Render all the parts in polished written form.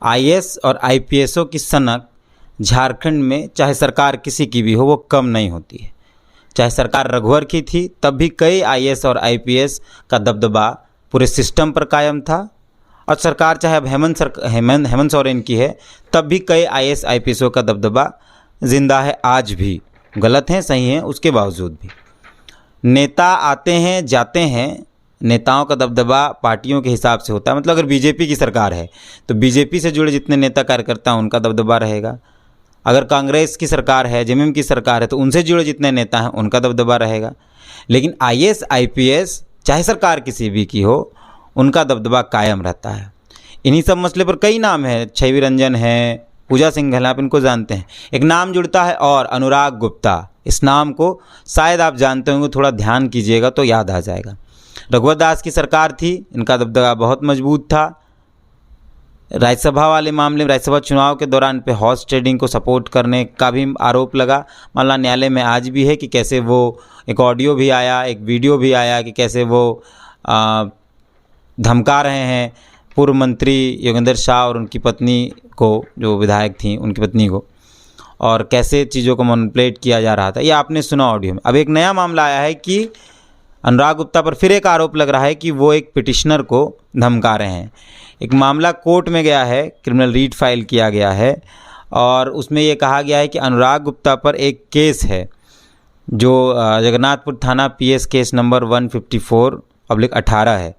IAS और आईपीएसओं की सनक झारखंड में चाहे सरकार किसी की भी हो वो कम नहीं होती है। चाहे सरकार रघुवर की थी तब भी कई आईएएस और आईपीएस का दबदबा पूरे सिस्टम पर कायम था, और सरकार चाहे अब हेमंत सोरेन की है तब भी कई आईएएस आईपीएसओं का दबदबा जिंदा है। आज भी गलत हैं सही हैं उसके बावजूद भी नेता आते हैं जाते हैं, नेताओं का दबदबा पार्टियों के हिसाब से होता है। मतलब अगर बीजेपी की सरकार है तो बीजेपी से जुड़े जितने नेता कार्यकर्ता हैं उनका दबदबा रहेगा। अगर कांग्रेस की सरकार है, जेएमएम की सरकार है तो उनसे जुड़े जितने नेता हैं उनका दबदबा रहेगा। लेकिन आईएएस आईपीएस चाहे सरकार किसी भी की हो उनका दबदबा कायम रहता है। इन्हीं सब मसले पर कई नाम हैं, छवि रंजन है, पूजा सिंघल, आप इनको जानते हैं। एक नाम जुड़ता है और अनुराग गुप्ता, इस नाम को शायद आप जानते होंगे, थोड़ा ध्यान कीजिएगा तो याद आ जाएगा। रघुवर दास की सरकार थी, इनका दबदबा बहुत मजबूत था। राज्यसभा वाले मामले में राज्यसभा चुनाव के दौरान पे हॉर्स ट्रेडिंग को सपोर्ट करने का भी आरोप लगा। मामला न्यायालय में आज भी है कि कैसे वो एक ऑडियो भी आया, एक वीडियो भी आया कि कैसे वो धमका रहे हैं पूर्व मंत्री योगेंद्र शाह और उनकी पत्नी को, जो विधायक थी उनकी पत्नी को, और कैसे चीज़ों को मैनिपुलेट किया जा रहा था। ये आपने सुना ऑडियो में। अब एक नया मामला आया है कि अनुराग गुप्ता पर फिर एक आरोप लग रहा है कि वो एक पिटिशनर को धमका रहे हैं। एक मामला कोर्ट में गया है, क्रिमिनल रीट फाइल किया गया है और उसमें ये कहा गया है कि अनुराग गुप्ता पर एक केस है जो जगन्नाथपुर थाना पीएस केस नंबर 154/18 है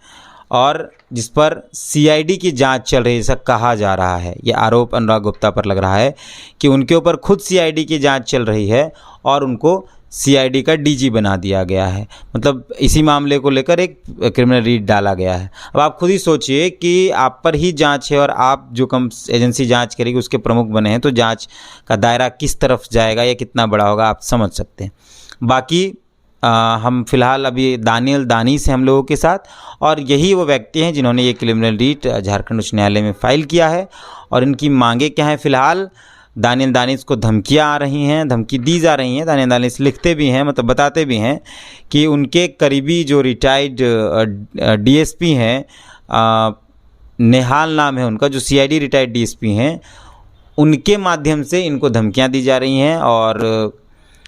और जिस पर सीआईडी की जांच चल रही है, ऐसा कहा जा रहा है। ये आरोप अनुराग गुप्ता पर लग रहा है कि उनके ऊपर खुद सीआईडी की जांच चल रही है और उनको सीआईडी का डीजी बना दिया गया है। मतलब इसी मामले को लेकर एक क्रिमिनल रीट डाला गया है। अब आप खुद ही सोचिए कि आप पर ही जांच है और आप जो कम एजेंसी जांच करेगी उसके प्रमुख बने हैं, तो जांच का दायरा किस तरफ जाएगा या कितना बड़ा होगा आप समझ सकते हैं। बाकी हम फिलहाल अभी दानियल दानिश हैं हम लोगों के साथ, और यही वो व्यक्ति हैं जिन्होंने ये क्रिमिनल रीट झारखंड उच्च न्यायालय में फ़ाइल किया है। और इनकी मांगे क्या हैं? फिलहाल दानियल दानिश को धमकियां आ रही हैं, धमकी दी जा रही हैं। दानियल दानिश लिखते भी हैं, मतलब बताते भी हैं कि उनके करीबी जो रिटायर्ड डीएसपी हैं, नेहाल नाम है उनका, जो सीआईडी रिटायर्ड डीएसपी हैं, उनके माध्यम से इनको धमकियां दी जा रही हैं और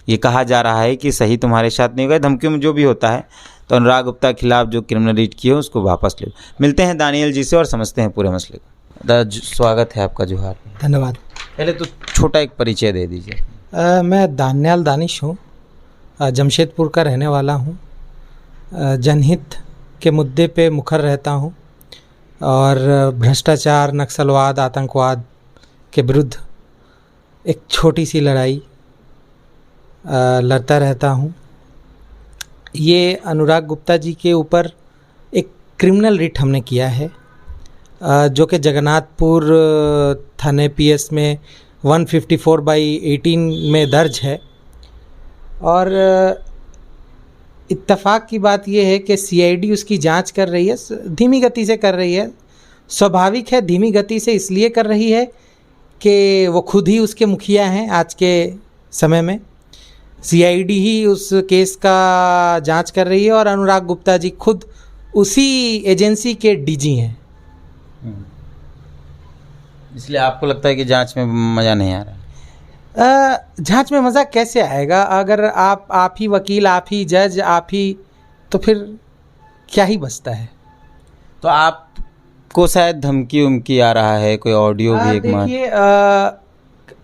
ये कहा जा रहा है कि सही तुम्हारे साथ नहीं होगा। धमकियों में जो भी होता है तो अनुराग गुप्ता के खिलाफ जो क्रिमिनल रीट की हो उसको वापस ले। मिलते हैं दानियल जी से और समझते हैं पूरे मसले को। स्वागत है आपका, जोहार। धन्यवाद। पहले तो छोटा एक परिचय दे दीजिए। मैं दानियल दानिश हूँ, जमशेदपुर का रहने वाला हूँ। जनहित के मुद्दे पे मुखर रहता हूँ और भ्रष्टाचार, नक्सलवाद, आतंकवाद के विरुद्ध एक छोटी सी लड़ाई लड़ता रहता हूँ। ये अनुराग गुप्ता जी के ऊपर एक क्रिमिनल रिट हमने किया है जो कि जगन्नाथपुर थाने पीएस में 154/18 में दर्ज है। और इत्तेफाक की बात यह है कि सीआईडी उसकी जांच कर रही है, धीमी गति से कर रही है। स्वाभाविक है, धीमी गति से इसलिए कर रही है कि वो खुद ही उसके मुखिया हैं आज के समय में। सीआईडी ही उस केस का जांच कर रही है और अनुराग गुप्ता जी खुद उसी एजेंसी के डीजी हैं। इसलिए आपको लगता है कि जांच में मज़ा नहीं आ रहा? जांच में मज़ा कैसे आएगा अगर आप ही वकील, आप ही जज, आप ही, तो फिर क्या ही बचता है। तो आपको शायद धमकी उमकी आ रहा है, कोई ऑडियो भी? देखिए,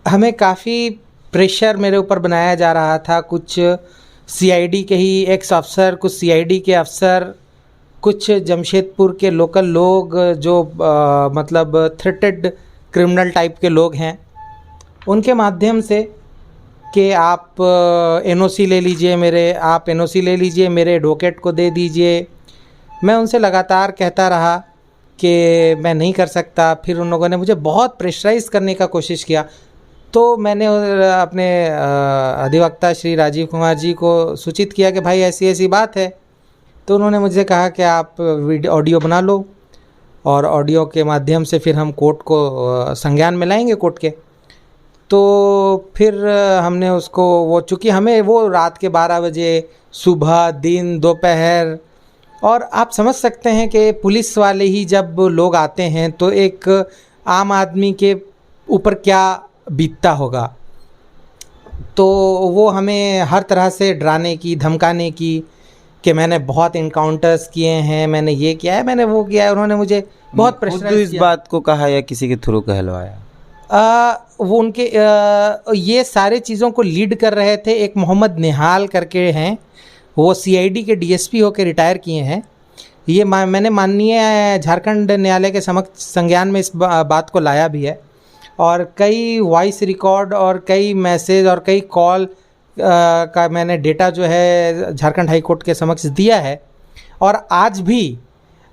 हमें काफ़ी प्रेशर मेरे ऊपर बनाया जा रहा था। कुछ सीआईडी के ही एक्स अफसर, कुछ सीआईडी के अफसर, कुछ जमशेदपुर के लोकल लोग जो मतलब थ्रेटेड क्रिमिनल टाइप के लोग हैं, उनके माध्यम से कि आप एनओसी ले लीजिए मेरे एडवोकेट को दे दीजिए। मैं उनसे लगातार कहता रहा कि मैं नहीं कर सकता। फिर उन लोगों ने मुझे बहुत प्रेशराइज करने का कोशिश किया, तो मैंने अपने अधिवक्ता श्री राजीव कुमार जी को सूचित किया कि भाई ऐसी ऐसी बात है। तो उन्होंने मुझसे कहा कि आप ऑडियो बना लो और ऑडियो के माध्यम से फिर हम कोर्ट को संज्ञान में लाएंगे कोर्ट के। तो फिर हमने उसको चूँकि हमें वो रात के 12 बजे, सुबह, दिन, दोपहर, और आप समझ सकते हैं कि पुलिस वाले ही जब लोग आते हैं तो एक आम आदमी के ऊपर क्या बीतता होगा। तो वो हमें हर तरह से डराने की, धमकाने की, कि मैंने बहुत इनकाउंटर्स किए हैं, मैंने ये किया है, मैंने वो किया है। उन्होंने मुझे बहुत खुद प्रेशराइज इस किया। बात को कहा या किसी के थ्रू कहलवाया? वो उनके ये सारे चीज़ों को लीड कर रहे थे एक मोहम्मद निहाल करके हैं, वो सीआईडी के डीएसपी होकर रिटायर किए हैं। ये मैंने माननीय झारखंड न्यायालय के समक्ष संज्ञान में इस बात को लाया भी है, और कई वॉइस रिकॉर्ड और कई मैसेज और कई कॉल का मैंने डेटा जो है झारखंड हाई कोर्ट के समक्ष दिया है। और आज भी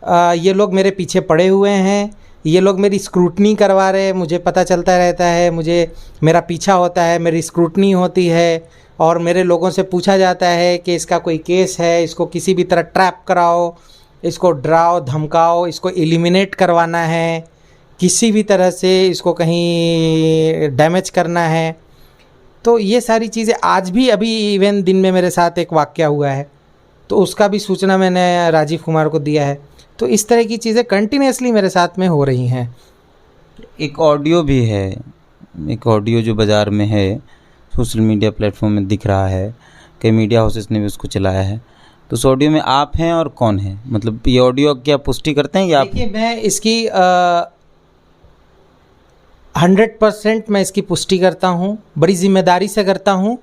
ये लोग मेरे पीछे पड़े हुए हैं, ये लोग मेरी स्क्रूटनी करवा रहे हैं, मुझे पता चलता रहता है, मुझे मेरा पीछा होता है, मेरी स्क्रूटनी होती है, और मेरे लोगों से पूछा जाता है कि इसका कोई केस है, इसको किसी भी तरह ट्रैप कराओ, इसको डराओ धमकाओ, इसको एलिमिनेट करवाना है, किसी भी तरह से इसको कहीं डैमेज करना है। तो ये सारी चीज़ें आज भी, अभी इवन दिन में मेरे साथ एक वाक़या हुआ है, तो उसका भी सूचना मैंने राजीव कुमार को दिया है। तो इस तरह की चीज़ें कंटिन्यूसली मेरे साथ में हो रही हैं। एक ऑडियो भी है, एक ऑडियो जो बाज़ार में है, सोशल मीडिया प्लेटफॉर्म में दिख रहा है, कई मीडिया हाउसेस ने भी उसको चलाया है। तो उस ऑडियो में आप हैं और कौन है? मतलब ये ऑडियो क्या पुष्टि करते हैं या आप? देखिए, मैं इसकी 100% मैं इसकी पुष्टि करता हूँ, बड़ी जिम्मेदारी से करता हूँ।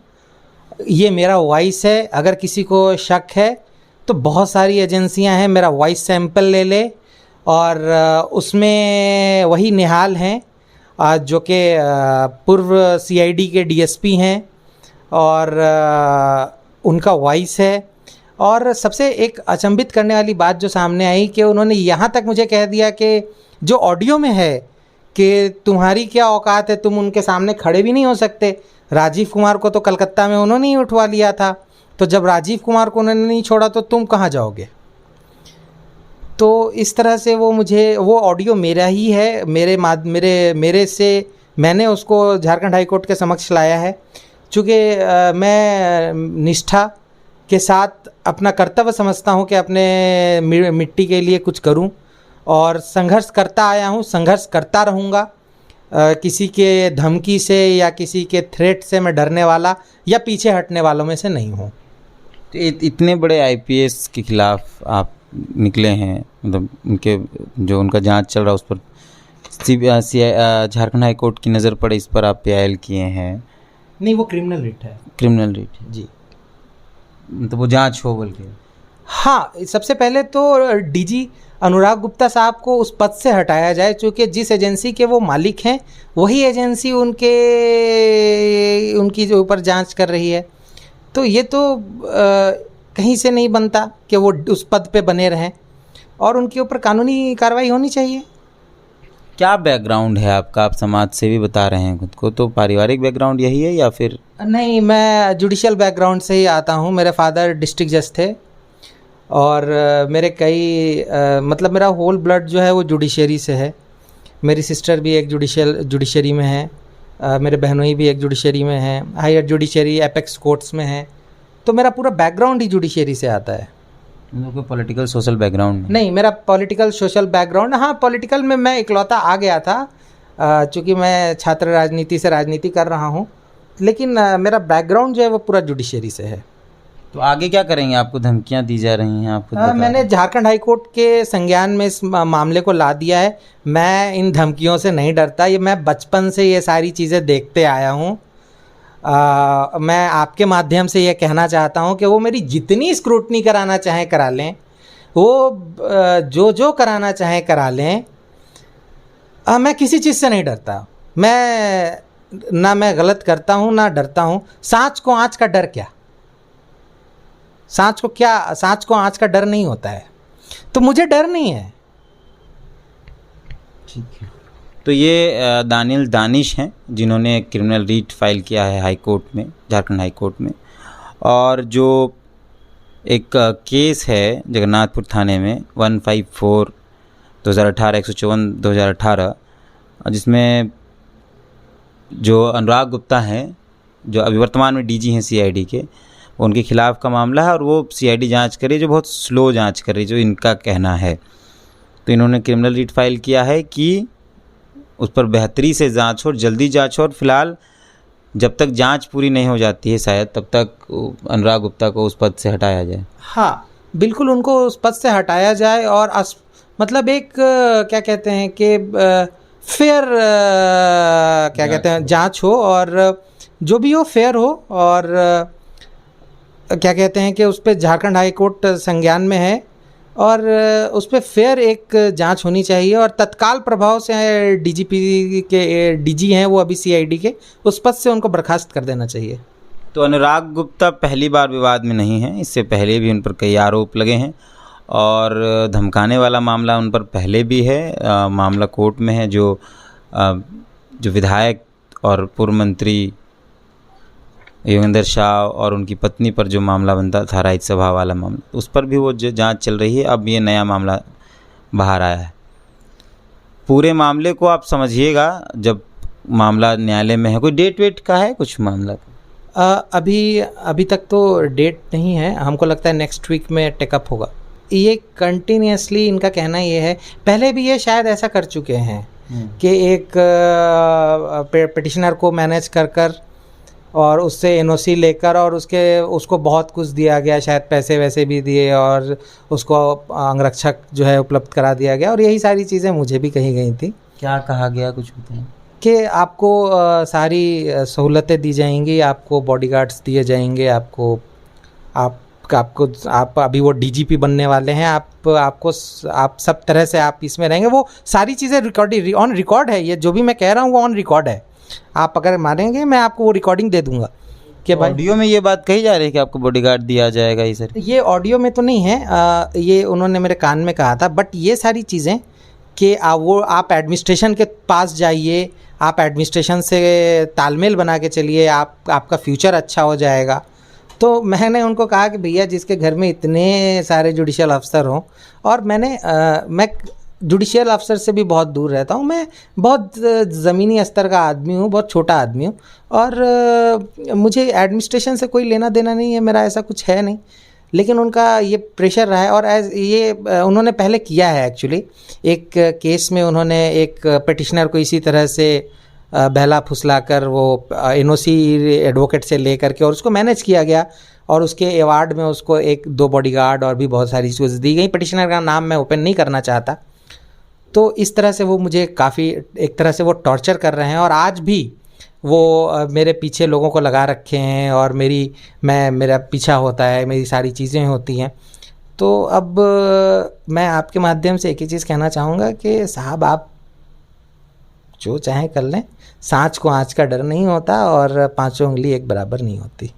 ये मेरा वॉइस है, अगर किसी को शक है तो बहुत सारी एजेंसियां हैं, मेरा वॉइस सैंपल ले ले, और उसमें वही निहाल हैं जो कि पूर्व सीआईडी के डीएसपी हैं, और उनका वॉइस है। और सबसे एक अचंभित करने वाली बात जो सामने आई कि उन्होंने यहाँ तक मुझे कह दिया कि जो ऑडियो में है कि तुम्हारी क्या औकात है, तुम उनके सामने खड़े भी नहीं हो सकते। राजीव कुमार को तो कलकत्ता में उन्होंने ही उठवा लिया था, तो जब राजीव कुमार को उन्होंने नहीं छोड़ा तो तुम कहाँ जाओगे। तो इस तरह से वो ऑडियो मेरा ही है, मेरे से मैंने उसको झारखंड हाई कोर्ट के समक्ष लाया है। चूँकि मैं निष्ठा के साथ अपना कर्तव्य समझता हूँ कि अपने मिट्टी के लिए कुछ करूँ, और संघर्ष करता आया हूँ, संघर्ष करता रहूँगा। किसी के धमकी से या किसी के थ्रेट से मैं डरने वाला या पीछे हटने वालों में से नहीं हूँ। तो इतने बड़े आईपीएस के खिलाफ आप निकले हैं, मतलब उनका जांच चल रहा है, उस पर झारखंड हाई कोर्ट की नज़र पड़े, इस पर आप PIL किए हैं? नहीं, वो क्रिमिनल रिट है। क्रिमिनल रिट है जी, तो वो जांच हो बोल के? हाँ, सबसे पहले तो डीजी अनुराग गुप्ता साहब को उस पद से हटाया जाए, क्योंकि जिस एजेंसी के वो मालिक हैं वही एजेंसी उनकी जो ऊपर जांच कर रही है। तो ये तो कहीं से नहीं बनता कि वो उस पद पे बने रहें, और उनके ऊपर कानूनी कार्रवाई होनी चाहिए। क्या बैकग्राउंड है आपका? आप समाज सेवी बता रहे हैं खुद को, तो पारिवारिक बैकग्राउंड यही है या फिर? नहीं, मैं जुडिशियल बैकग्राउंड से ही आता हूँ। मेरे फादर डिस्ट्रिक्ट जज थे, और मेरे मतलब मेरा होल ब्लड जो है वो जुडिशरी से है। मेरी सिस्टर भी एक जुडिशरी में है, मेरे बहनोई भी एक जुडिशरी में है, हायर जुडिशरी एपेक्स कोर्ट्स में है। तो मेरा पूरा बैकग्राउंड ही जुडिशरी से आता है। कोई पॉलिटिकल सोशल बैकग्राउंड नहीं, मेरा पॉलिटिकल सोशल बैकग्राउंड, हाँ, पॉलिटिकल में मैं इकलौता आ गया था, चूँकि मैं छात्र राजनीति से राजनीति कर रहा हूँ, लेकिन मेरा बैकग्राउंड जो है वो पूरा जुडिशरी से है। तो आगे क्या करेंगे? आपको धमकियां दी जा रही हैं, आप खुद बता रहे हैं। मैंने झारखंड हाई कोर्ट के संज्ञान में इस मामले को ला दिया है। मैं इन धमकियों से नहीं डरता, ये मैं बचपन से ये सारी चीज़ें देखते आया हूँ। मैं आपके माध्यम से ये कहना चाहता हूँ कि वो मेरी जितनी स्क्रूटनी कराना चाहें करा लें, वो जो कराना चाहें करा लें। मैं किसी चीज़ से नहीं डरता। मैं गलत करता हूँ ना डरता हूँ। सांच को आँच का डर क्या? सांच को आँच का डर नहीं होता है, तो मुझे डर नहीं है। ठीक है। तो ये दानिल दानिश हैं जिन्होंने क्रिमिनल रीट फाइल किया है हाई कोर्ट में, झारखंड हाई कोर्ट में, और जो एक केस है जगन्नाथपुर थाने में 154 2018 154 2018, जिसमें जो अनुराग गुप्ता हैं, जो अभी वर्तमान में डीजी हैं सीआईडी के, उनके खिलाफ का मामला है, और वो सीआईडी जांच कर रही है, जो बहुत स्लो जांच कर रही है, जो इनका कहना है। तो इन्होंने क्रिमिनल रीट फाइल किया है कि उस पर बेहतरी से जांच हो, जल्दी जांच हो, और फिलहाल जब तक जांच पूरी नहीं हो जाती है शायद तब तक अनुराग गुप्ता को उस पद से हटाया जाए। हाँ, बिल्कुल उनको उस पद से हटाया जाए और मतलब एक क्या कहते हैं कि फेयर क्या कहते हैं जांच हो, और जो भी हो फेयर हो, और क्या कहते हैं कि उस पर झारखंड हाई कोर्ट संज्ञान में है और उस पर फेयर एक जांच होनी चाहिए और तत्काल प्रभाव से डीजीपी के डीजी हैं वो अभी सीआईडी के, उस पद से उनको बर्खास्त कर देना चाहिए। तो अनुराग गुप्ता पहली बार विवाद में नहीं हैं, इससे पहले भी उन पर कई आरोप लगे हैं और धमकाने वाला मामला उन पर पहले भी है। मामला कोर्ट में है। जो विधायक और पूर्व मंत्री योगेंद्र शाह और उनकी पत्नी पर जो मामला बनता था राज्यसभा वाला मामला, उस पर भी वो जांच चल रही है। अब ये नया मामला बाहर आया है। पूरे मामले को आप समझिएगा जब मामला न्यायालय में है। कोई डेट वेट का है कुछ मामला? अभी तक तो डेट नहीं है, हमको लगता है नेक्स्ट वीक में टेकअप होगा। ये कंटिन्यूसली इनका कहना ये है, पहले भी ये शायद ऐसा कर चुके हैं कि एक पिटिशनर को मैनेज कर और उससे एनओसी लेकर और उसको बहुत कुछ दिया गया, शायद पैसे वैसे भी दिए और उसको अंगरक्षक जो है उपलब्ध करा दिया गया, और यही सारी चीज़ें मुझे भी कही गई थी। क्या कहा गया कुछ बताएं? कि आपको सारी सहूलतें दी जाएंगी, आपको बॉडीगार्ड्स दिए जाएंगे, आप अभी वो डीजीपी बनने वाले हैं, आप सब तरह से आप इसमें रहेंगे। वो सारी चीज़ें ऑन रिकॉर्ड है, ये जो भी मैं कह रहा हूँ वो ऑन रिकॉर्ड है। आप अगर मानेंगे मैं आपको वो रिकॉर्डिंग दे दूंगा कि भाई ऑडियो में ये बात कही जा रही है कि आपको बॉडीगार्ड दिया जाएगा। ये सर ये ऑडियो में तो नहीं है, ये उन्होंने मेरे कान में कहा था। बट ये सारी चीज़ें कि आप एडमिनिस्ट्रेशन के पास जाइए, आप एडमिनिस्ट्रेशन से तालमेल बना के चलिए, आपका फ्यूचर अच्छा हो जाएगा। तो मैंने उनको कहा कि भैया जिसके घर में इतने सारे जुडिशियल अफसर हों, और मैं जुडिशियल अफसर से भी बहुत दूर रहता हूँ, मैं बहुत ज़मीनी स्तर का आदमी हूँ, बहुत छोटा आदमी हूँ, और मुझे एडमिनिस्ट्रेशन से कोई लेना देना नहीं है, मेरा ऐसा कुछ है नहीं। लेकिन उनका ये प्रेशर रहा है, और ये उन्होंने पहले किया है। एक्चुअली एक केस में उन्होंने एक पिटिशनर को इसी तरह से बहला फुसला कर वो एनओसी एडवोकेट से ले करके और उसको मैनेज किया गया, और उसके अवार्ड में उसको 1-2 बॉडीगार्ड और भी बहुत सारी चीज़ें दी गई। पिटिशनर का नाम मैं ओपन नहीं करना चाहता। तो इस तरह से वो मुझे काफ़ी एक तरह से वो टॉर्चर कर रहे हैं, और आज भी वो मेरे पीछे लोगों को लगा रखे हैं और मेरा पीछा होता है, मेरी सारी चीज़ें होती हैं। तो अब मैं आपके माध्यम से एक ही चीज़ कहना चाहूँगा कि साहब आप जो चाहें कर लें, सांच को आँच का डर नहीं होता और 5 उंगली एक बराबर नहीं होती।